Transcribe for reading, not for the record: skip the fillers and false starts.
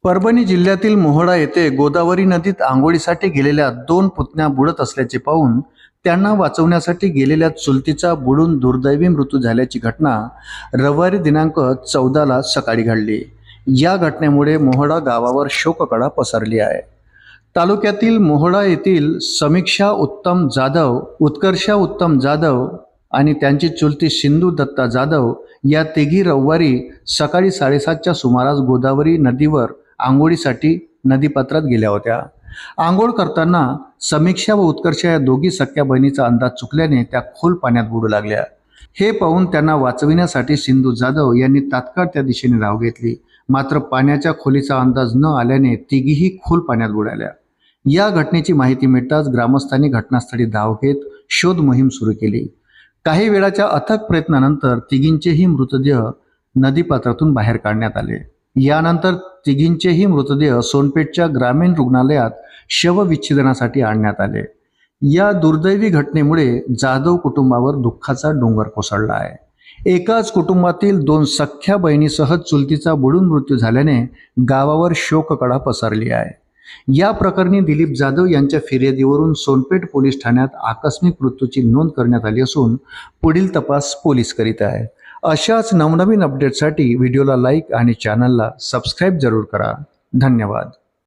परभणी जिल्ह्यातील मोहोळा येथे गोदावरी नदीत आंघोळीसाठी गेलेल्या 2 पुतण्या बुडत असल्याचे पाहून त्यांना वाचवण्यासाठी गेलेल्या चुलतीचा बुडून दुर्दैवी मृत्यू झाल्याची घटना रविवारी दिनांक 14 सकाळी घडली। या घटनेमुळे मोहोळा गावावर शोककळा पसरली आहे। तालुक्यातील मोहोळा येथील समीक्षा उत्तम जाधव, उत्कर्षा उत्तम जाधव आणि त्यांची चुलती सिंधू दत्ता जाधव या तिघी रविवारी सकाळी 7:30च्या सुमारास गोदावरी नदीवर आंघोळीसाठी नदीपात्रात गेल्या होत्या। आंघोळ करताना समीक्षा व उत्कर्षा या दोघी सख्या बहिणीचा अंदाज चुकल्याने त्या खोल पाण्यात बुडू लागल्या। हे पाहून त्यांना वाचविण्यासाठी सिंधू जाधव यांनी तात्काळ त्या दिशेने धाव घेतली, मात्र पाण्याच्या खोलीचा अंदाज न आल्याने तिघीही खोल पाण्यात बुडाल्या। या घटनेची माहिती मिळताच ग्रामस्थांनी घटनास्थळी धाव घेत शोध मोहीम सुरू केली। काही वेळाच्या अथक प्रयत्नानंतर तिघींचेही मृतदेह नदीपात्रातून बाहेर काढण्यात आले। यानंतर तिघींचेही मृतदेह सोनपेठच्या ग्रामीण रुग्णालयात शवविच्छेदनासाठी आणण्यात आले। या दुर्दैवी घटनेमुळे जाधव कुटुंबावर दुःखाचा डोंगर कोसळला आहे। एकाच कुटुंबातील 2 सख्या बहिणीसह चुलतीचा बुडून मृत्यू झाल्याने गावावर शोककळा पसरली आहे। या प्रकरणी दिलीप जाधव यांच्या फिर्यादीवरून सोनपेठ पोलीस ठाण्यात आकस्मिक मृत्यूची नोंद करण्यात आली असून पुढील तपास पोलीस करीत आहेत। अशाच नवनवीन अपडेटसाठी व्हिडिओला लाईक आणि चॅनलला सबस्क्राईब जरूर करा। धन्यवाद।